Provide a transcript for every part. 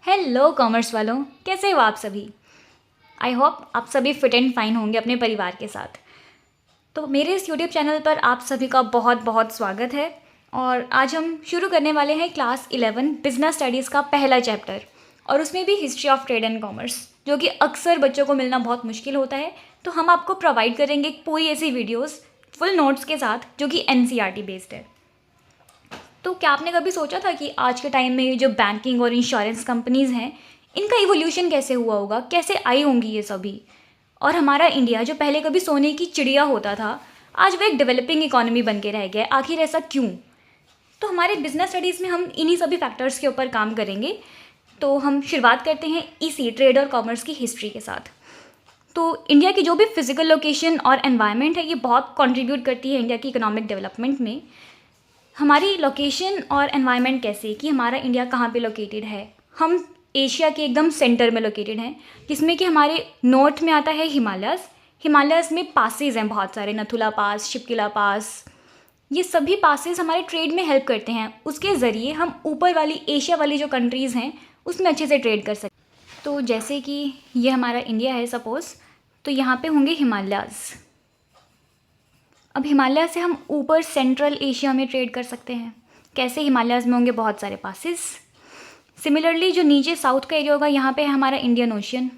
Hello commerce वालों, कैसे हो आप सभी। आई होप आप सभी फिट एंड फाइन होंगे अपने परिवार के साथ। तो मेरे इस यूट्यूब चैनल पर आप सभी का बहुत बहुत स्वागत है। और आज हम शुरू करने वाले हैं क्लास 11 बिजनेस स्टडीज़ का पहला चैप्टर, और उसमें भी history of trade and commerce, जो कि अक्सर बच्चों को मिलना बहुत मुश्किल होता है। तो हम आपको प्रोवाइड करेंगे एक पूरी ऐसी वीडियोज़ फुल नोट्स के साथ जो कि NCERT बेस्ड है। तो क्या आपने कभी सोचा था कि आज के टाइम में ये जो बैंकिंग और इंश्योरेंस कंपनीज़ हैं, इनका इवोल्यूशन कैसे हुआ होगा, कैसे आई होंगी ये सभी। और हमारा इंडिया जो पहले कभी सोने की चिड़िया होता था, आज वो एक डेवलपिंग इकोनॉमी बन के रह गया है। आखिर ऐसा क्यों? तो हमारे बिजनेस स्टडीज़ में हम इन्हीं सभी फैक्टर्स के ऊपर काम करेंगे। तो हम शुरुआत करते हैं इसी ट्रेड और कॉमर्स की हिस्ट्री के साथ। तो इंडिया की जो भी फिजिकल लोकेशन और एनवायरनमेंट है, ये बहुत कंट्रीब्यूट करती है इंडिया की इकोनॉमिक डेवलपमेंट में। हमारी लोकेशन और एनवायरनमेंट कैसे, कि हमारा इंडिया कहाँ पे लोकेटेड है। हम एशिया के एकदम सेंटर में लोकेटेड हैं, जिसमें कि हमारे नॉर्थ में आता है हिमालयस। हिमालयस में पासेज हैं बहुत सारे, नथुला पास, शिपकिला पास। ये सभी पासेस हमारे ट्रेड में हेल्प करते हैं। उसके ज़रिए हम ऊपर वाली एशिया वाली जो कंट्रीज़ हैं उसमें अच्छे से ट्रेड कर सकते हैं। तो जैसे कि ये हमारा इंडिया है सपोज़, तो यहाँ पे होंगे हिमालयाज़। अब हिमालय से हम ऊपर सेंट्रल एशिया में ट्रेड कर सकते हैं। कैसे? हिमालयाज़ में होंगे बहुत सारे पासेस। सिमिलरली जो नीचे साउथ का एरिया होगा, यहाँ पे है हमारा इंडियन ओशन।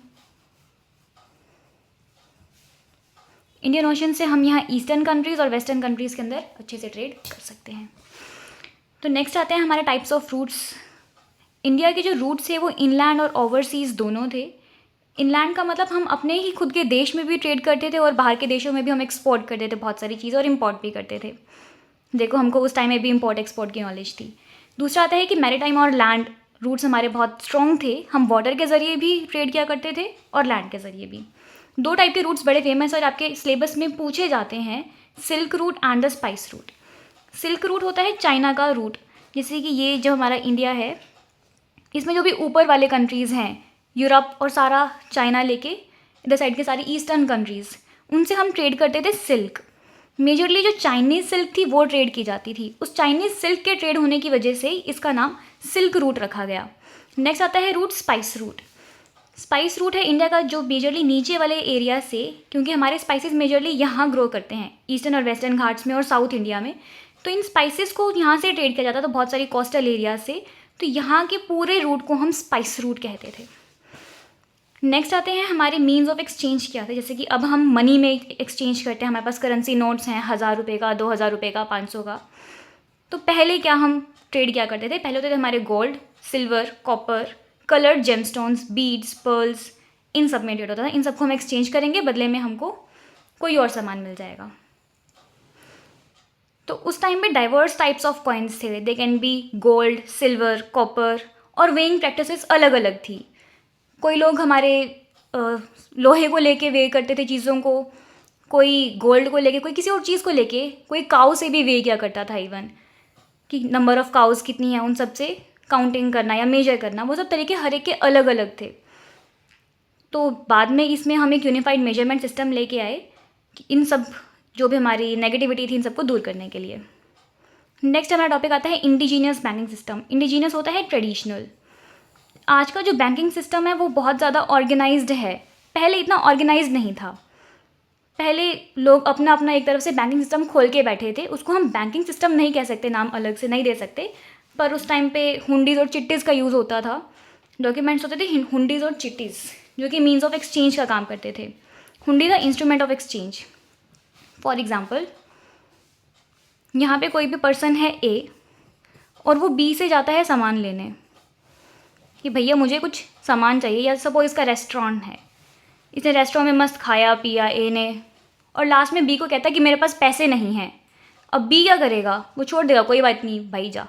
इंडियन ओशन से हम यहाँ ईस्टर्न कंट्रीज़ और वेस्टर्न कंट्रीज़ के अंदर अच्छे से ट्रेड कर सकते हैं। तो नेक्स्ट आते हैं हमारे टाइप्स ऑफ रूट्स। इंडिया के जो रूट्स थे वो इनलैंड और ओवरसीज़ दोनों थे। इनलैंड का मतलब हम अपने ही खुद के देश में भी ट्रेड करते थे, और बाहर के देशों में भी हम एक्सपोर्ट करते थे बहुत सारी चीज़, और इम्पोर्ट भी करते थे। देखो, हमको उस टाइम में भी इम्पोर्ट एक्सपोर्ट की नॉलेज थी। दूसरा आता है कि मैरीटाइम और लैंड रूट्स हमारे बहुत स्ट्रॉन्ग थे। हम वाटर के ज़रिए भी ट्रेड किया करते थे और लैंड के ज़रिए भी। दो टाइप के रूट्स बड़े फेमस और आपके सिलेबस में पूछे जाते हैं, silk route and the spice route. Silk route होता है चाइना का रूट। जैसे कि ये जो हमारा इंडिया है, इसमें जो भी ऊपर वाले कंट्रीज़ हैं, यूरोप और सारा चाइना लेके इधर साइड के सारी ईस्टर्न कंट्रीज़, उनसे हम ट्रेड करते थे सिल्क। मेजरली जो चाइनीज़ सिल्क थी वो ट्रेड की जाती थी। उस चाइनीज़ सिल्क के ट्रेड होने की वजह से इसका नाम सिल्क रूट रखा गया। नेक्स्ट आता है route spice route. Spice route है इंडिया का जो मेजरली नीचे वाले एरिया से, क्योंकि हमारे स्पाइसेस मेजरली यहाँ ग्रो करते हैं ईस्टर्न और वेस्टर्न घाट्स में और साउथ इंडिया में। तो इन स्पाइसेस को यहाँ से ट्रेड किया जाता था बहुत सारी कोस्टल एरिया से। तो यहाँ के पूरे रूट को हम स्पाइस रूट कहते थे। नेक्स्ट आते हैं हमारे मीन्स ऑफ एक्सचेंज क्या थे। जैसे कि अब हम मनी में एक्सचेंज करते हैं, हमारे पास करेंसी नोट्स हैं 1000 रुपये का, 2000 रुपये का, 500 का। तो पहले क्या हम ट्रेड क्या करते थे? पहले होते थे हमारे gold, silver, copper, coloured gemstones, beads, pearls, इन सब में ट्रेड होता था। इन सबको हम एक्सचेंज करेंगे, बदले में हमको कोई और सामान मिल जाएगा। तो उस टाइम में डाइवर्स टाइप्स ऑफ कॉइन्स थे। They can be gold, silver, copper, और वेइंग प्रैक्टिसेस अलग अलग थी। कोई लोग हमारे लोहे को लेके वे करते थे चीज़ों को, कोई गोल्ड को लेके, कोई किसी और चीज़ को लेके, कोई काऊ से भी वे किया करता था। इवन कि नंबर ऑफ़ काउस कितनी है उन सब से काउंटिंग करना या मेजर करना, वो सब तरीके हर एक के अलग अलग थे। तो बाद में इसमें हम एक यूनिफाइड मेजरमेंट सिस्टम लेके आए कि इन सब जो भी हमारी नेगेटिविटी थी इन सबको दूर करने के लिए। नेक्स्ट हमारा टॉपिक आता है इंडिजीनियस बैंकिंग सिस्टम। इंडिजीनियस होता है ट्रेडिशनल। आज का जो बैंकिंग सिस्टम है वो बहुत ज़्यादा ऑर्गेनाइज्ड है, पहले इतना ऑर्गेनाइज्ड नहीं था। पहले लोग अपना अपना एक तरफ से बैंकिंग सिस्टम खोल के बैठे थे। उसको हम बैंकिंग सिस्टम नहीं कह सकते, नाम अलग से नहीं दे सकते, पर उस टाइम पे हुंडीज़ और चिट्टीज़ का यूज़ होता था। डॉक्यूमेंट्स होते थे हुंडीज़ और चिट्टीज़, जो कि मीन्स ऑफ एक्सचेंज का काम करते थे। हुंडी the instrument of exchange. For example, यहाँ पे कोई भी पर्सन है ए, और वो बी से जाता है सामान लेने कि भैया मुझे कुछ सामान चाहिए, या सपोज इसका रेस्टोरेंट है, इसने रेस्टोरेंट में मस्त खाया पिया ए ने, और लास्ट में बी को कहता है कि मेरे पास पैसे नहीं हैं। अब बी क्या करेगा? वो छोड़ देगा, कोई बात नहीं भाई जा,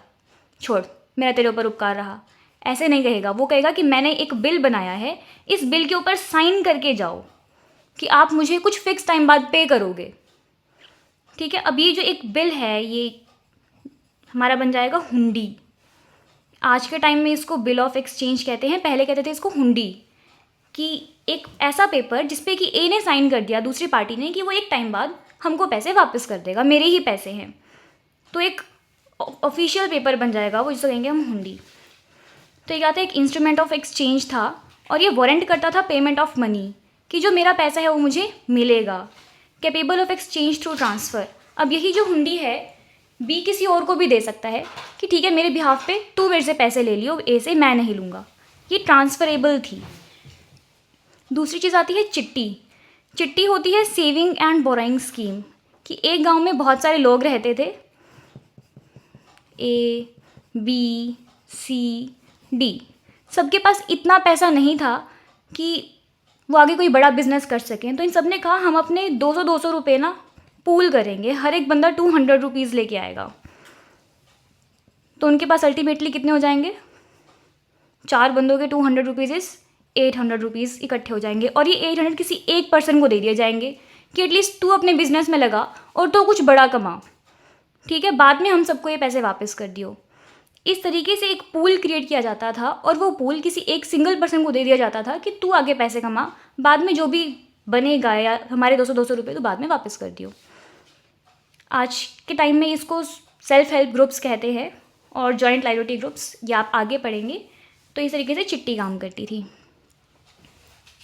छोड़, मेरा तेरे ऊपर उपकार रहा, ऐसे नहीं कहेगा। वो कहेगा कि मैंने एक बिल बनाया है, इस बिल के ऊपर साइन करके जाओ कि आप मुझे कुछ फिक्स टाइम बाद पे करोगे। ठीक है, अब ये जो एक बिल है ये हमारा बन जाएगा हुंडी। आज के टाइम में इसको बिल ऑफ एक्सचेंज कहते हैं, पहले कहते थे इसको हुंडी। कि एक ऐसा पेपर जिसपे कि ए ने साइन कर दिया दूसरी पार्टी ने कि वो एक टाइम बाद हमको पैसे वापस कर देगा, मेरे ही पैसे हैं, तो एक ऑफिशियल पेपर बन जाएगा वो, जिसको कहेंगे हम हुंडी। तो तो ये क्या था, एक इंस्ट्रूमेंट ऑफ एक्सचेंज था और ये वारंट करता था पेमेंट ऑफ मनी, कि जो मेरा पैसा है वो मुझे मिलेगा। Capable of exchange through transfer. अब यही जो हुंडी है बी किसी और को भी दे सकता है कि ठीक है मेरे बिहाफ पे तू मेरे से पैसे ले लियो, ए से मैं नहीं लूँगा। ये ट्रांसफरेबल थी। दूसरी चीज़ आती है चिट्टी। चिट्टी होती है सेविंग एंड बोराइंग स्कीम, कि एक गांव में बहुत सारे लोग रहते थे, ए बी सी डी, सबके पास इतना पैसा नहीं था कि वो आगे कोई बड़ा बिजनेस कर सकें। तो इन सब ने कहा हम अपने 200 रुपये ना पूल करेंगे, हर एक बंदा 200 रुपीज़ लेके आएगा। तो उनके पास अल्टीमेटली कितने हो जाएंगे, 4 बंदों के 200 रुपीज़ इज़ 800 रुपीज़ इकट्ठे हो जाएंगे। और ये 800 किसी एक पर्सन को दे दिए जाएंगे कि एटलीस्ट तू अपने बिजनेस में लगा और तो कुछ बड़ा कमा, ठीक है, बाद में हम सबको ये पैसे वापस कर दियो। इस तरीके से एक पूल क्रिएट किया जाता था और वो पूल किसी एक सिंगल पर्सन को दे दिया जाता था कि तू आगे पैसे कमा, बाद में जो भी बनेगा या हमारे 200 रुपये तो बाद में वापस कर दियो। आज के टाइम में इसको सेल्फ हेल्प ग्रुप्स कहते हैं और जॉइंट लायबिलिटी ग्रुप्स, ये आप आगे पढ़ेंगे। तो इस तरीके से चिट्टी काम करती थी।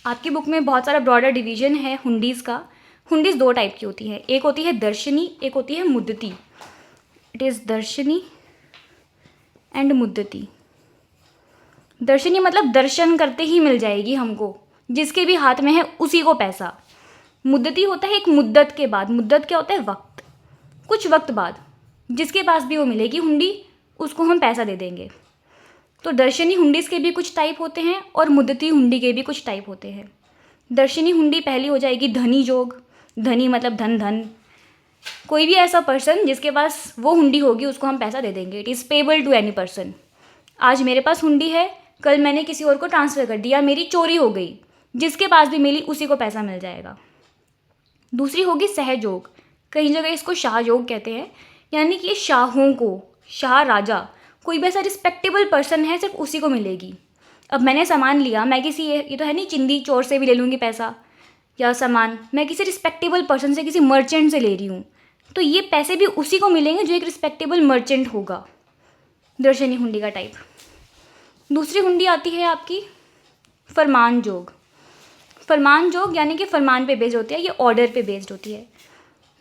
आपकी बुक में बहुत सारा ब्रॉडर डिवीजन है हुंडीज़ का। हुंडीज़ 2 टाइप की होती है, एक होती है दर्शनी, एक होती है मुद्दती। इट इज़ दर्शनी एंड मुद्दती। दर्शनी मतलब दर्शन करते ही मिल जाएगी हमको, जिसके भी हाथ में है उसी को पैसा। मुद्दती होता है एक मुद्दत के बाद, मुद्दत क्या होता है, वक्त, कुछ वक्त बाद जिसके पास भी वो मिलेगी हुंडी उसको हम पैसा दे देंगे। तो दर्शनी हुंडीज़ के भी कुछ टाइप होते हैं और मुद्दती हुंडी के भी कुछ टाइप होते हैं। दर्शनी हुंडी पहली हो जाएगी धनी जोग। धनी मतलब धन धन, कोई भी ऐसा पर्सन जिसके पास वो हुंडी होगी उसको हम पैसा दे देंगे। It is payable to any person. आज मेरे पास हुंडी है, कल मैंने किसी और को ट्रांसफ़र कर दिया, मेरी चोरी हो गई, जिसके पास भी मिली उसी को पैसा मिल जाएगा। दूसरी होगी सहयोग। कई जगह इसको शाहयोग कहते हैं, यानी कि ये शाहों को, शाह राजा, कोई भी ऐसा रिस्पेक्टेबल पर्सन है सिर्फ उसी को मिलेगी। अब मैंने सामान लिया, मैं किसी ये तो है नहीं चिंदी चोर से भी ले लूँगी पैसा या सामान, मैं किसी रिस्पेक्टेबल पर्सन से, किसी मर्चेंट से ले रही हूँ, तो ये पैसे भी उसी को मिलेंगे जो एक रिस्पेक्टेबल मर्चेंट होगा। दर्शनी हुंडी का टाइप। दूसरी हुंडी आती है आपकी फरमान जोग। फरमान जोग यानी कि फरमान पे बेस्ड होती है, ये ऑर्डर पे बेस्ड होती है।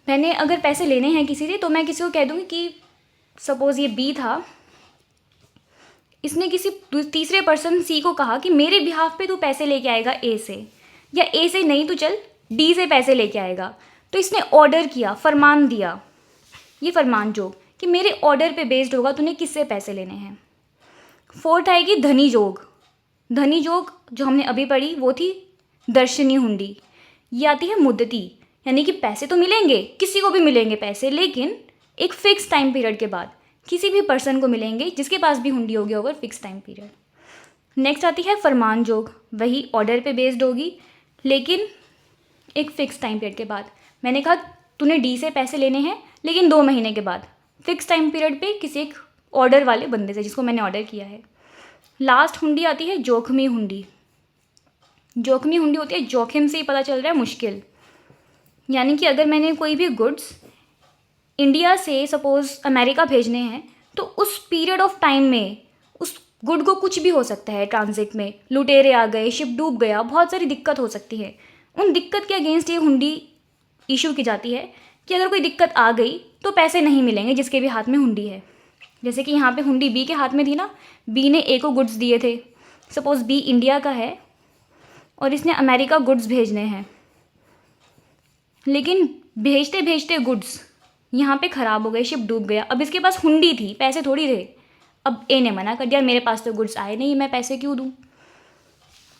मैंने अगर पैसे लेने हैं किसी से तो मैं किसी को कह दूँगी कि सपोज़ ये बी था, इसने किसी तीसरे पर्सन सी को कहा कि मेरे बिहाफ पे तू पैसे लेके आएगा ए से, या ए से नहीं तो चल डी से पैसे लेके आएगा। तो इसने ऑर्डर किया, फरमान दिया, ये फरमान जोग कि मेरे ऑर्डर पे बेस्ड होगा तूने किससे पैसे लेने हैं। फोर्थ आएगी धनी जोग। धनी जोग जो हमने अभी पढ़ी वो थी दर्शनी हुंडी। ये आती है मुद्दती, यानी कि पैसे तो मिलेंगे, किसी को भी मिलेंगे पैसे, लेकिन एक फ़िक्स टाइम पीरियड के बाद किसी भी पर्सन को मिलेंगे जिसके पास भी हुंडी होगी over fix time period. Next आती है फरमान जोग, वही ऑर्डर पे बेस्ड होगी लेकिन एक फ़िक्स टाइम पीरियड के बाद। मैंने कहा तूने डी से पैसे लेने हैं लेकिन 2 महीने के बाद, फिक्स टाइम पीरियड पे किसी एक ऑर्डर वाले बंदे से जिसको मैंने ऑर्डर किया है। लास्ट हुंडी आती है जोखमी हुंडी। जोखमी हुंडी होती है जोखिम से ही पता चल रहा है मुश्किल, यानी कि अगर मैंने कोई भी गुड्स इंडिया से सपोज़ अमेरिका भेजने हैं तो उस पीरियड ऑफ टाइम में उस गुड को कुछ भी हो सकता है, ट्रांजिट में लुटेरे आ गए, शिप डूब गया, बहुत सारी दिक्कत हो सकती है। उन दिक्कत के अगेंस्ट ये हुंडी इशू की जाती है कि अगर कोई दिक्कत आ गई तो पैसे नहीं मिलेंगे जिसके भी हाथ में हुंडी है। जैसे कि यहाँ पे हुंडी बी के हाथ में थी ना, बी ने ए को गुड्स दिए थे, सपोज़ बी इंडिया का है और इसने अमेरिका गुड्स भेजने हैं, लेकिन भेजते भेजते गुड्स यहाँ पे ख़राब हो गए, शिप डूब गया। अब इसके पास हुंडी थी, पैसे थोड़ी थे। अब ए ने मना कर दिया, मेरे पास तो गुड्स आए नहीं, मैं पैसे क्यों दूँ।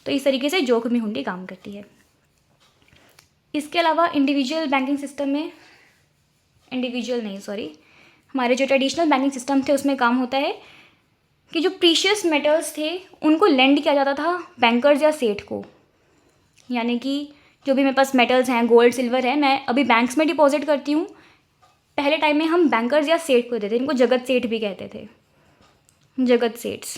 तो इस तरीके से जोखमी हुंडी काम करती है। इसके अलावा इंडिविजुअल बैंकिंग सिस्टम में, हमारे जो ट्रेडिशनल बैंकिंग सिस्टम थे उसमें काम होता है कि जो प्रीशियस मेटल्स थे उनको लेंड किया जाता था बैंकर्स या सेठ को। यानी कि जो भी मेरे पास मेटल्स हैं, गोल्ड सिल्वर है, मैं अभी बैंक्स में डिपॉजिट करती हूँ, पहले टाइम में हम बैंकर्स या सेठ को देते थे, इनको जगत सेठ भी कहते थे, जगत सेठ्स।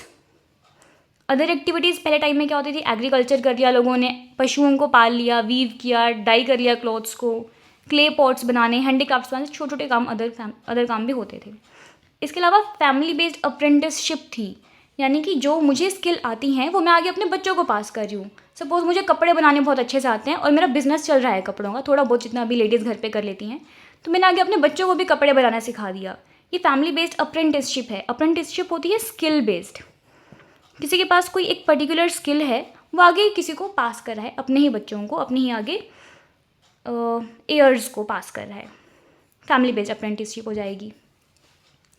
अदर एक्टिविटीज़ पहले टाइम में क्या होती थी, एग्रीकल्चर कर लिया लोगों ने, पशुओं को पाल लिया, वीव किया, डाई कर लिया क्लॉथ्स को, क्ले पॉट्स बनाने, हैंडीक्राफ्ट्स बनाने, छोटे छोटे काम, अदर काम भी होते थे। इसके अलावा फैमिली बेस्ड अप्रेंटिसशिप थी, यानी कि जो मुझे स्किल आती हैं वो मैं आगे अपने बच्चों को पास कर रही हूँ। सपोज़ मुझे कपड़े बनाने बहुत अच्छे से आते हैं और मेरा बिज़नेस चल रहा है कपड़ों का, थोड़ा बहुत जितना अभी लेडीज़ घर पे कर लेती हैं, तो मैंने आगे अपने बच्चों को भी कपड़े बनाना सिखा दिया। ये फैमिली बेस्ड अप्रेंटिसशिप है। अप्रेंटिसशिप होती है स्किल बेस्ड। किसी के पास कोई एक पर्टिकुलर स्किल है, वो आगे किसी को पास कर रहा है, अपने ही बच्चों को, अपने ही आगे एयर्स को पास कर रहा है। फैमिली बेस्ड अप्रेंटिसशिप हो जाएगी।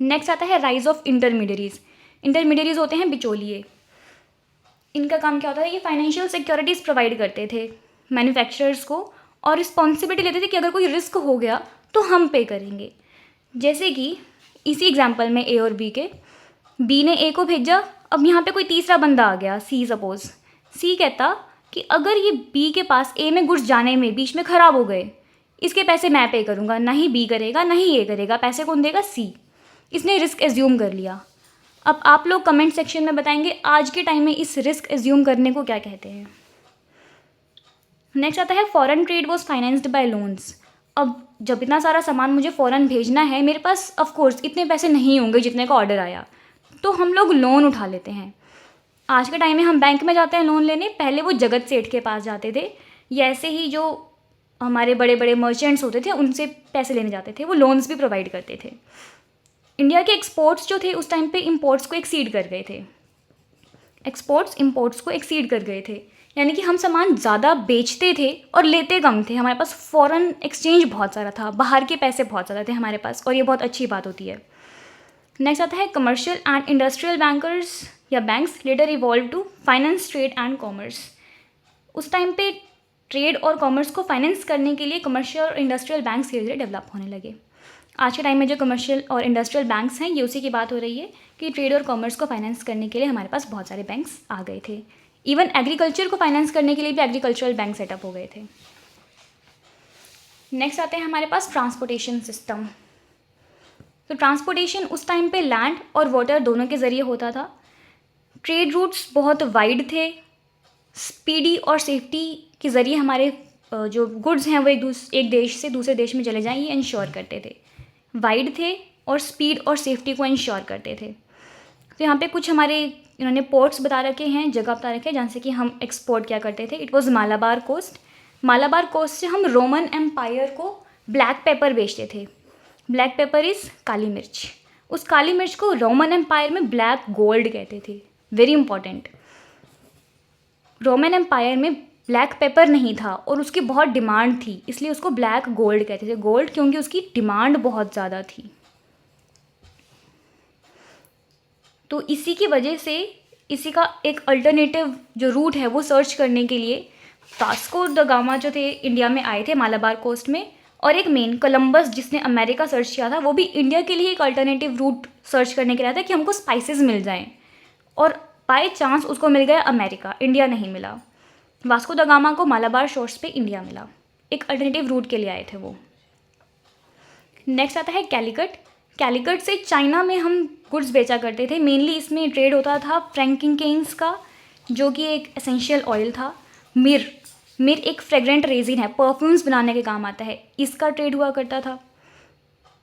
नेक्स्ट आता है राइज ऑफ इंटरमीडियरीज। इंटरमीडियरीज होते हैं बिचौलिए। इनका काम क्या होता है, ये फाइनेंशियल सिक्योरिटीज़ प्रोवाइड करते थे मैन्युफैक्चरर्स को और रिस्पॉन्सिबिलिटी लेते थे कि अगर कोई रिस्क हो गया तो हम पे करेंगे। जैसे कि इसी एग्जांपल में ए और बी के, बी ने ए को भेजा, अब यहाँ पे कोई तीसरा बंदा आ गया, सी सपोज। सी कहता कि अगर ये बी के पास ए में गुड्स जाने में बीच में ख़राब हो गए, इसके पैसे मैं पे करूँगा, ना ही बी करेगा ना ही ए करेगा, पैसे कौन देगा, सी। इसने रिस्क एज्यूम कर लिया। अब आप लोग कमेंट सेक्शन में बताएंगे आज के टाइम में इस रिस्क एज्यूम करने को क्या कहते हैं। नेक्स्ट आता है foreign trade was financed by loans. अब जब इतना सारा सामान मुझे फ़ॉरेन भेजना है, मेरे पास ऑफ कोर्स इतने पैसे नहीं होंगे जितने का ऑर्डर आया, तो हम लोग लोन उठा लेते हैं। आज के टाइम में हम बैंक में जाते हैं लोन लेने, पहले वो जगत सेठ के पास जाते थे, या ऐसे ही जो हमारे बड़े बड़े मर्चेंट्स होते थे उनसे पैसे लेने जाते थे, वो लोन्स भी प्रोवाइड करते थे। इंडिया के एक्सपोर्ट्स जो थे उस टाइम पे इंपोर्ट्स को एक्सीड कर गए थे। एक्सपोर्ट्स इंपोर्ट्स को एक्सीड कर गए थे, यानी कि हम सामान ज़्यादा बेचते थे और लेते कम थे। हमारे पास फॉरेन एक्सचेंज बहुत सारा था, बाहर के पैसे बहुत ज़्यादा थे हमारे पास, और ये बहुत अच्छी बात होती है। नेक्स्ट आता है कमर्शियल एंड इंडस्ट्रियल बैंकर्स या banks later evolve to finance trade and commerce. उस टाइम पे ट्रेड और कॉमर्स को फाइनेंस करने के लिए कमर्शियल और इंडस्ट्रियल बैंक्स धीरे धीरे डेवलप होने लगे। आज के टाइम में जो कमर्शियल और इंडस्ट्रियल बैंक्स हैं, ये उसी की बात हो रही है कि ट्रेड और कॉमर्स को फाइनेंस करने के लिए हमारे पास बहुत सारे बैंक्स आ गए थे। इवन एग्रीकल्चर को फाइनेंस करने के लिए भी एग्रीकल्चरल बैंक सेटअप हो गए थे। नेक्स्ट आते हैं हमारे पास ट्रांसपोर्टेशन सिस्टम। तो ट्रांसपोर्टेशन उस टाइम पे लैंड और वाटर दोनों के ज़रिए होता था। ट्रेड रूट्स बहुत वाइड थे, स्पीडी और सेफ्टी के ज़रिए हमारे जो गुड्स हैं वो एक देश से दूसरे देश में चले जाएं, ये इंश्योर करते थे। वाइड थे और स्पीड और सेफ्टी को इंश्योर करते थे। तो यहाँ पे कुछ हमारे इन्होंने पोर्ट्स बता रखे हैं, जगह बता रखे हैं जहाँ से कि हम एक्सपोर्ट क्या करते थे। It was Malabar coast. Malabar coast से हम रोमन एम्पायर को ब्लैक पेपर बेचते थे। ब्लैक पेपर इज़ काली मिर्च। उस काली मिर्च को रोमन एम्पायर में ब्लैक गोल्ड कहते थे। Very important. रोमन एम्पायर में ब्लैक पेपर नहीं था और उसकी बहुत डिमांड थी, इसलिए उसको ब्लैक गोल्ड कहते थे। गोल्ड क्योंकि उसकी डिमांड बहुत ज़्यादा थी। तो इसी की वजह से इसी का एक अल्टरनेटिव जो रूट है वो सर्च करने के लिए वास्को द गामा जो थे इंडिया में आए थे मालाबार कोस्ट में, और एक मेन कोलंबस जिसने अमेरिका सर्च किया था, वो भी इंडिया के लिए एक अल्टरनेटिव रूट सर्च करने के लिए था कि हमको स्पाइसेस मिल जाएं, और बाय चांस उसको मिल गया अमेरिका, इंडिया नहीं मिला। वास्को द गामा को मालाबार शोर्स पे इंडिया मिला, एक अल्टरनेटिव रूट के लिए आए थे वो। नेक्स्ट आता है कैलिकट। कैलिकट से चाइना में हम गुड्स बेचा करते थे। मेनली इसमें ट्रेड होता था फ्रैंकिंकेन्स का, जो कि एक एसेंशियल ऑयल था। मिर एक फ्रेग्रेंट रेजिन है, परफ्यूम्स बनाने के काम आता है, इसका ट्रेड हुआ करता था।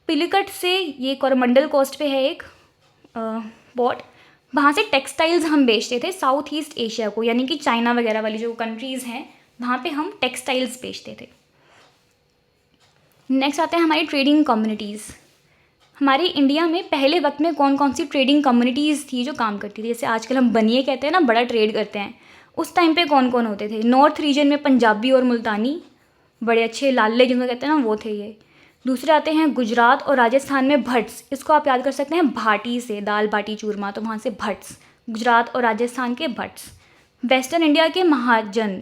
पिलिकट से ये कोरोमंडल कोस्ट पे है एक पोर्ट, वहाँ से टेक्सटाइल्स हम बेचते थे साउथ ईस्ट एशिया को, यानी कि चाइना वगैरह वाली जो कंट्रीज़ हैं वहाँ पे हम टेक्सटाइल्स बेचते थे। नेक्स्ट आते हैं हमारी ट्रेडिंग कम्युनिटीज़। हमारे इंडिया में पहले वक्त में कौन कौन सी ट्रेडिंग कम्युनिटीज़ थी जो काम करती थी। जैसे आजकल हम बनिए कहते हैं ना, बड़ा ट्रेड करते हैं, उस टाइम पे कौन कौन होते थे। नॉर्थ रीजन में पंजाबी और मुल्तानी, बड़े अच्छे लाले जिनको कहते हैं ना, वो थे ये। दूसरे आते हैं गुजरात और राजस्थान में भट्ट्स, इसको आप याद कर सकते हैं भाटी से, दाल बाटी चूरमा, तो वहाँ से भट्ट्स, गुजरात और राजस्थान के भट्ट्स। वेस्टर्न इंडिया के महाजन,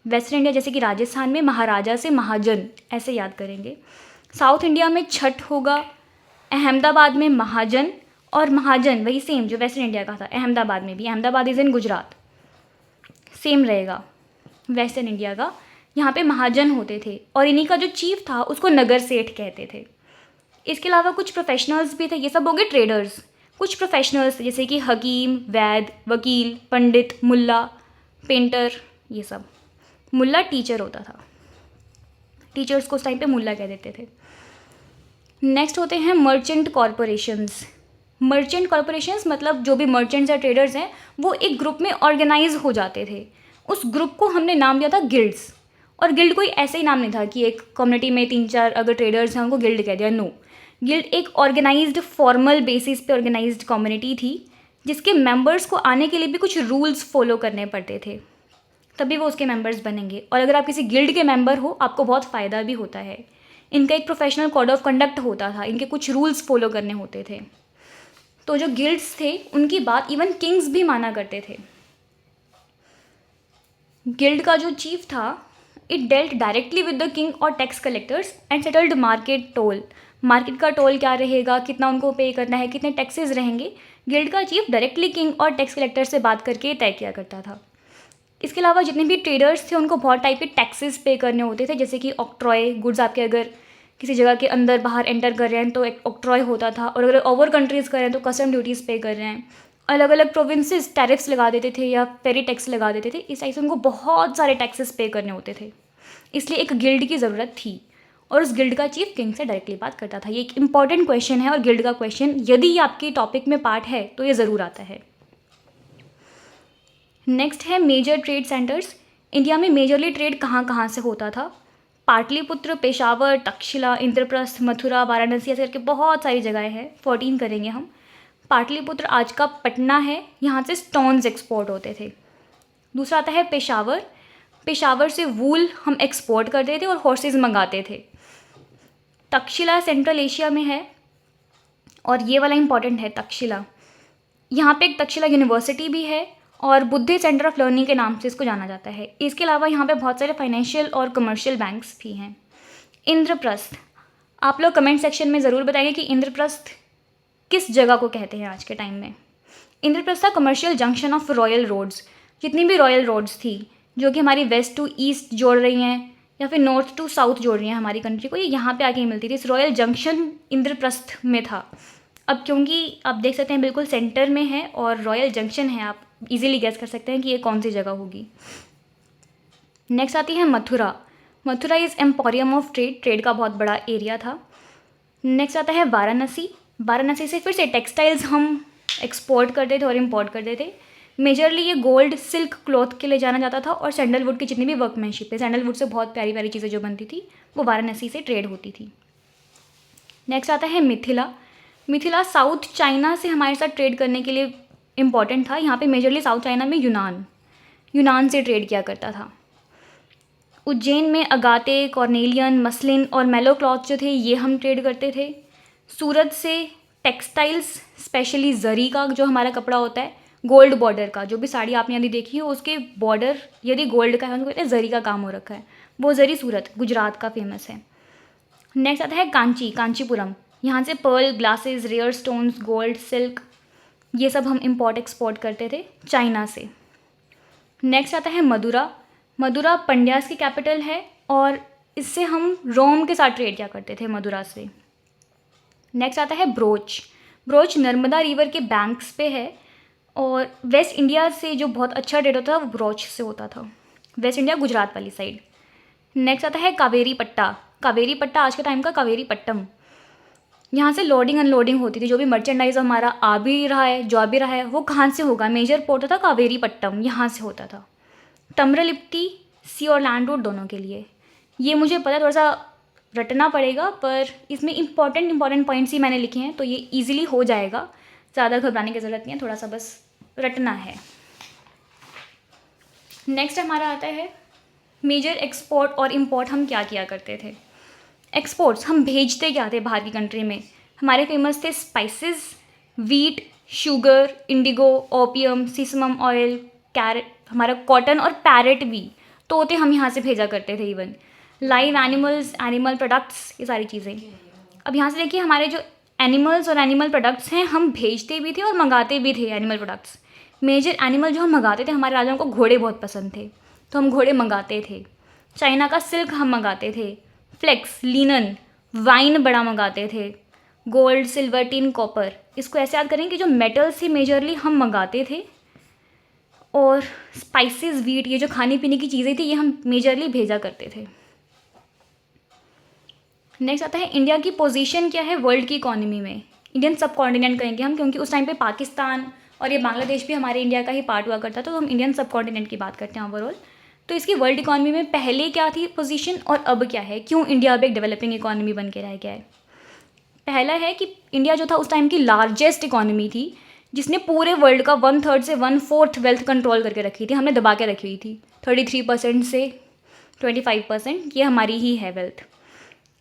वेस्टर्न इंडिया जैसे कि राजस्थान में महाराजा से महाजन, ऐसे याद करेंगे। साउथ इंडिया में छठ होगा, अहमदाबाद में महाजन, और महाजन वही सेम जो वेस्टर्न इंडिया का था, अहमदाबाद में भी, Ahmedabad is in Gujarat, same रहेगा वेस्टर्न इंडिया का। यहाँ पे महाजन होते थे और इन्हीं का जो चीफ था उसको नगर सेठ कहते थे। इसके अलावा कुछ प्रोफेशनल्स भी थे, ये सब हो गए ट्रेडर्स। कुछ प्रोफेशनल्स जैसे कि हकीम, वैद, वकील, पंडित, मुल्ला, पेंटर, ये सब। मुल्ला टीचर होता था, टीचर्स को उस टाइम पे मुल्ला कह देते थे। नेक्स्ट होते हैं मर्चेंट कॉरपोरेशंस। मर्चेंट कॉरपोरेशंस मतलब जो भी मर्चेंट्स या ट्रेडर्स हैं वो एक ग्रुप में ऑर्गेनाइज हो जाते थे। उस ग्रुप को हमने नाम दिया था गिल्ड्स। और गिल्ड कोई ऐसे ही नाम नहीं था कि एक कम्युनिटी में 3-4 अगर ट्रेडर्स हैं उनको गिल्ड कह दिया, नो। गिल्ड एक ऑर्गेनाइज्ड फॉर्मल बेसिस पे ऑर्गेनाइज्ड कम्युनिटी थी जिसके मेंबर्स को आने के लिए भी कुछ रूल्स फॉलो करने पड़ते थे, तभी वो उसके मेंबर्स बनेंगे। और अगर आप किसी गिल्ड के मेंबर हो आपको बहुत फ़ायदा भी होता है। इनका एक प्रोफेशनल कोड ऑफ कंडक्ट होता था, इनके कुछ रूल्स फॉलो करने होते थे। तो जो गिल्ड्स थे उनकी बात इवन किंग्स भी माना करते थे। गिल्ड का जो चीफ था, it dealt directly with the king और tax collectors and settled market toll. Market का टोल क्या रहेगा, कितना उनको पे करना है, कितने टैक्सेस रहेंगे, गिल्ड का चीफ डायरेक्टली किंग और टैक्स कलेक्टर से बात करके तय किया करता था। इसके अलावा जितने भी ट्रेडर्स थे उनको बहुत टाइप के टैक्सेस पे करने होते थे, जैसे कि ऑक्ट्रॉय, गुड्स आपके अगर किसी जगह के अंदर बाहर एंटर कर रहे हैं तो एक ऑक्ट्रॉय होता था, और अगर ओवर कंट्रीज़ कर रहे हैं तो कस्टम ड्यूटीज़ पे कर रहे हैं। अलग अलग प्रोविंसेस टैरिफ्स लगा देते थे या फेरी टैक्स लगा देते थे। इस टाइप से उनको बहुत सारे टैक्सेस पे करने होते थे, इसलिए एक गिल्ड की ज़रूरत थी। और उस गिल्ड का चीफ किंग से डायरेक्टली बात करता था। ये एक इंपॉर्टेंट क्वेश्चन है, और गिल्ड का क्वेश्चन यदि ये आपके टॉपिक में पार्ट है तो ये ज़रूर आता है। नेक्स्ट है मेजर ट्रेड सेंटर्स। इंडिया में मेजरली ट्रेड कहाँ कहाँ से होता था? पाटलिपुत्र, पेशावर, तक्षशिला, इंद्रप्रस्थ, मथुरा, वाराणसी, ऐसे करके बहुत सारी जगहें हैं। 14 करेंगे हम। पाटलिपुत्र आज का पटना है, यहाँ से स्टोन्स एक्सपोर्ट होते थे। दूसरा आता है पेशावर। पेशावर से वूल हम एक्सपोर्ट करते थे और हॉर्सेस मंगाते थे। तक्षशिला सेंट्रल एशिया में है, और ये वाला इंपॉर्टेंट है तक्षशिला। यहाँ पे एक तक्षशिला यूनिवर्सिटी भी है और बुद्धि सेंटर ऑफ लर्निंग के नाम से इसको जाना जाता है। इसके अलावा यहाँ पे बहुत सारे फाइनेंशियल और कमर्शियल बैंक्स भी हैं। इंद्रप्रस्थ, आप लोग कमेंट सेक्शन में ज़रूर बताएंगे कि इंद्रप्रस्थ किस जगह को कहते हैं आज के टाइम में। इंद्रप्रस्थ था commercial junction of royal roads. जितनी भी रॉयल रोड्स थी जो कि हमारी वेस्ट टू ईस्ट जोड़ रही हैं या फिर नॉर्थ टू साउथ जोड़ रही हैं हमारी कंट्री को, ये यहाँ पे आके ही मिलती थी। इस रॉयल जंक्शन इंद्रप्रस्थ में था। अब क्योंकि आप देख सकते हैं बिल्कुल सेंटर में है और रॉयल जंक्शन है, आप इजीली गेस कर सकते हैं कि ये कौन सी जगह होगी। नेक्स्ट आती है Mathura. Mathura is emporium of trade. Trade का बहुत बड़ा एरिया था। नेक्स्ट आता है वाराणसी। वाराणसी से फिर से टेक्सटाइल्स हम एक्सपोर्ट करते थे और इम्पोर्ट करते थे। मेजरली ये गोल्ड, सिल्क क्लॉथ के लिए जाना जाता था, और सैंडलवुड की जितनी भी वर्कमैनशिप है, सैंडलवुड से बहुत प्यारी प्यारी चीज़ें जो बनती थी वो वाराणसी से ट्रेड होती थी। नेक्स्ट आता है मिथिला। मिथिला साउथ चाइना से हमारे साथ ट्रेड करने के लिए इम्पॉर्टेंट था। यहाँ पे मेजरली साउथ चाइना में यूनान से ट्रेड किया करता था। उज्जैन में अगाते, कॉर्नेलियन, मसलिन और मेलो क्लॉथ जो थे ये हम ट्रेड करते थे। सूरत से टेक्सटाइल्स, स्पेशली जरी का जो हमारा कपड़ा होता है, गोल्ड बॉर्डर का, जो भी साड़ी आपने यदि देखी हो उसके बॉर्डर यदि गोल्ड का है उनको कहते हैं जरी का काम हो रखा है, वो जरी सूरत गुजरात का फेमस है। नेक्स्ट आता है कांचीपुरम। यहाँ से pearl, glasses, rare stones, gold, silk, ये सब हम इंपोर्ट एक्सपोर्ट करते थे चाइना से। नेक्स्ट आता है मदुरा। मदुरा पंड्यास की कैपिटल है और इससे हम रोम के साथ ट्रेड किया करते थे मदुरा से। नेक्स्ट आता है ब्रोच। ब्रोच नर्मदा रिवर के बैंक्स पे है, और वेस्ट इंडिया से जो बहुत अच्छा ट्रेड होता था वो ब्रोच से होता था, वेस्ट इंडिया गुजरात वाली साइड। नेक्स्ट आता है कावेरी पट्टा। कावेरी पट्टा आज के टाइम का कावेरी पट्टम। यहाँ से लोडिंग अनलोडिंग होती थी, जो भी मर्चेंडाइज हमारा आ भी रहा है, जा भी रहा है, वो कहाँ से होगा? मेजर पोर्ट था कावेरी पट्टम, यहाँ से होता था। तम्रलिप्ति सी और लैंड रोड दोनों के लिए। ये मुझे पता है, थोड़ा सा रटना पड़ेगा, पर इसमें इंपॉर्टेंट पॉइंट्स ही मैंने लिखे हैं तो ये ईजिली हो जाएगा, ज़्यादा घबराने की ज़रूरत नहीं है, थोड़ा सा बस रटना है। नेक्स्ट हमारा आता है मेजर एक्सपोर्ट और इम्पोर्ट हम क्या किया करते थे। एक्सपोर्ट्स हम भेजते क्या थे बाहर की कंट्री में? हमारे फेमस थे spices, wheat, sugar, indigo, opium, sesame oil, carrot, हमारा कॉटन और पैरेट भी, तोते हम यहाँ से भेजा करते थे। Even live animals, animal products, ये सारी चीज़ें। अब यहाँ से देखिए हमारे जो एनिमल्स और एनिमल प्रोडक्ट्स हैं हम भेजते भी थे और मंगाते भी थे एनिमल प्रोडक्ट्स। मेजर एनिमल जो हम मंगाते थे, हमारे राजाओं को घोड़े बहुत पसंद थे तो हम घोड़े मंगाते थे। चाइना का सिल्क हम मंगाते थे, फ्लेक्स, लिनन, वाइन बड़ा मंगाते थे, गोल्ड, सिल्वर, टिन, कॉपर। इसको ऐसे याद करें कि जो मेटल्स ही मेजरली हम मंगाते थे, और स्पाइसेस, वीट, ये जो खाने पीने की चीज़ें थी ये हम मेजरली भेजा करते थे। नेक्स्ट आता है इंडिया की पोजीशन क्या है वर्ल्ड की इकोनॉमी में। इंडियन सब कॉन्टिनेंट कहेंगे हम, क्योंकि उस टाइम पे पाकिस्तान और ये बांग्लादेश भी हमारे इंडिया का ही पार्ट हुआ करता था, तो हम इंडियन सब कॉन्टिनेंट की बात करते हैं ओवरऑल। तो इसकी वर्ल्ड इकॉनमी में पहले क्या थी पोजीशन और अब क्या है, क्यों इंडिया अब एक डेवलपिंग इकॉनमी बन के रह गया है। पहला है कि इंडिया जो था उस टाइम की लार्जेस्ट इकॉनमी थी, जिसने पूरे वर्ल्ड का 1/3 से 1/4 वेल्थ कंट्रोल करके रखी थी, हमने दबा के रखी हुई थी। 33% से 25% ये हमारी ही है वेल्थ।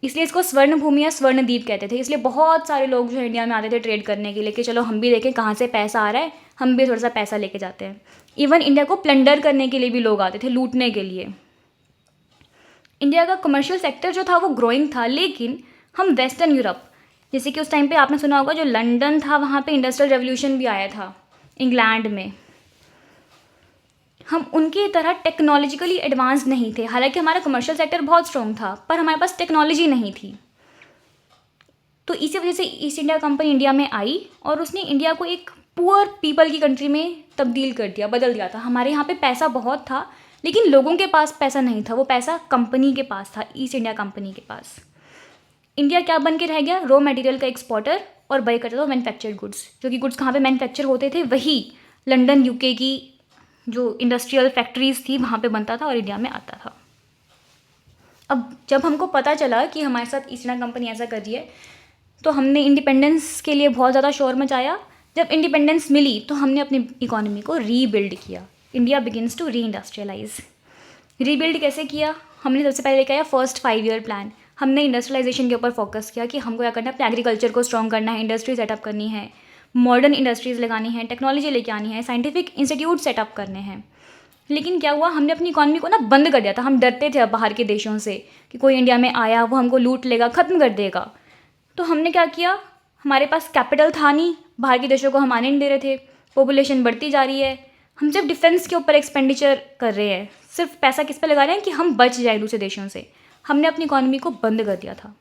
इसलिए इसको स्वर्ण भूमि या स्वर्ण द्वीप कहते थे। इसलिए बहुत सारे लोग जो है इंडिया में आते थे ट्रेड करने के लिए कि चलो हम भी देखें कहाँ से पैसा आ रहा है, हम भी थोड़ा सा पैसा लेके जाते हैं। इवन इंडिया को प्लंडर करने के लिए भी लोग आते थे, लूटने के लिए। इंडिया का कमर्शियल सेक्टर जो था वो ग्रोइंग था, लेकिन हम वेस्टर्न यूरोप, जैसे कि उस टाइम पे आपने सुना होगा जो लंदन था वहाँ पे इंडस्ट्रियल रेवोल्यूशन भी आया था इंग्लैंड में, हम उनकी तरह टेक्नोलॉजिकली एडवांस नहीं थे। हालांकि हमारा कमर्शियल सेक्टर बहुत स्ट्रॉन्ग था, पर हमारे पास टेक्नोलॉजी नहीं थी। तो इसी वजह से ईस्ट इंडिया कंपनी इंडिया में आई और उसने इंडिया को एक पुअर पीपल की कंट्री में तब्दील कर दिया, बदल दिया था। हमारे यहाँ पे पैसा बहुत था, लेकिन लोगों के पास पैसा नहीं था, वो पैसा कंपनी के पास था, ईस्ट इंडिया कंपनी के पास। इंडिया क्या बन के रह गया, रॉ मटेरियल का एक्सपोर्टर, और बाई करता था मैन्युफैक्चर्ड गुड्स। जो कि गुड्स कहाँ पे मैन्युफैक्चर होते थे, वही लंदन यूके की जो इंडस्ट्रियल फैक्ट्रीज़ थी वहाँ पे बनता था और इंडिया में आता था। अब जब हमको पता चला कि हमारे साथ ईस्ट इंडिया कंपनी ऐसा कर रही है, तो हमने इंडिपेंडेंस के लिए बहुत ज़्यादा शोर मचाया। जब इंडिपेंडेंस मिली तो हमने अपनी इकोनॉमी को रीबिल्ड किया। India begins to reindustrialise. Rebuild कैसे किया, हमने सबसे पहले लेके आया फर्स्ट 5 ईयर प्लान। हमने इंडस्ट्रियलाइजेशन के ऊपर फोकस किया कि हमको क्या करना है, अपने एग्रीकल्चर को स्ट्रॉन्ग करना है, इंडस्ट्री सेटअप करनी है, मॉडर्न इंडस्ट्रीज़ लगानी है, टेक्नोलॉजी लेके आनी है, साइंटिफिक इंस्टीट्यूट सेटअप करने हैं। लेकिन क्या हुआ, हमने अपनी इकॉनमी को ना बंद कर दिया था। हम डरते थे अब बाहर के देशों से कि कोई इंडिया में आया वो हमको लूट लेगा, ख़त्म कर देगा। तो हमने क्या किया, हमारे पास कैपिटल था नहीं, बाहर के देशों को हम आने नहीं दे रहे थे, पॉपुलेशन बढ़ती जा रही है, हम सिर्फ डिफेंस के ऊपर एक्सपेंडिचर कर रहे हैं, सिर्फ पैसा किस पे लगा रहे हैं कि हम बच जाए दूसरे देशों से। हमने अपनी इकॉनमी को बंद कर दिया था।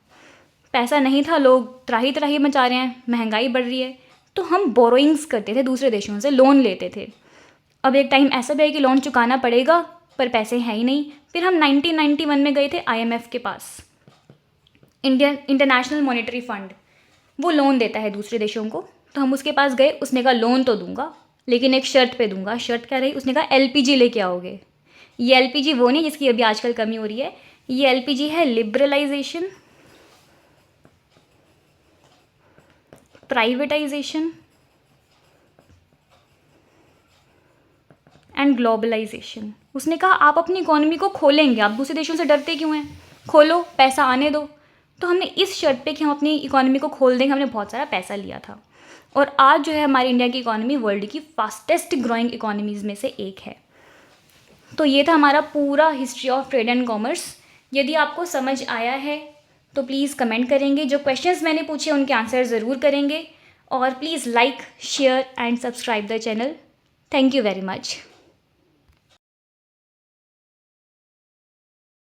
पैसा नहीं था, लोग त्राही त्राही मचा रहे हैं, महंगाई बढ़ रही है, तो हम बोरोइंग्स करते थे दूसरे देशों से, लोन लेते थे। अब एक टाइम ऐसा भी है कि लोन चुकाना पड़ेगा, पर पैसे हैं ही नहीं। फिर हम 1991 में गए थे IMF के पास, इंडियन इंटरनेशनल मॉनेटरी फंड, वो लोन देता है दूसरे देशों को। तो हम उसके पास गए, उसने कहा लोन तो दूंगा, लेकिन एक शर्त पे दूंगा। शर्त क्या रही, उसने कहा LPG लेके आओगे। ये LPG वो नहीं जिसकी अभी आजकल कमी हो रही है, ये LPG है लिबरलाइजेशन, प्राइवेटाइजेशन एंड ग्लोबलाइजेशन। उसने कहा आप अपनी इकोनॉमी को खोलेंगे, आप दूसरे देशों से डरते क्यों हैं, खोलो, पैसा आने दो। तो हमने इस शर्त पे कि हम अपनी इकोनॉमी को खोल देंगे, हमने बहुत सारा पैसा लिया था। और आज जो है हमारी इंडिया की इकोनॉमी वर्ल्ड की फास्टेस्ट ग्रोइंग इकोनॉमीज़ में से एक है। तो ये था हमारा पूरा history of trade and commerce. यदि आपको समझ आया है तो प्लीज़ कमेंट करेंगे, जो क्वेश्चंस मैंने पूछे उनके आंसर ज़रूर करेंगे, और please like, share and subscribe the channel. Thank you very much.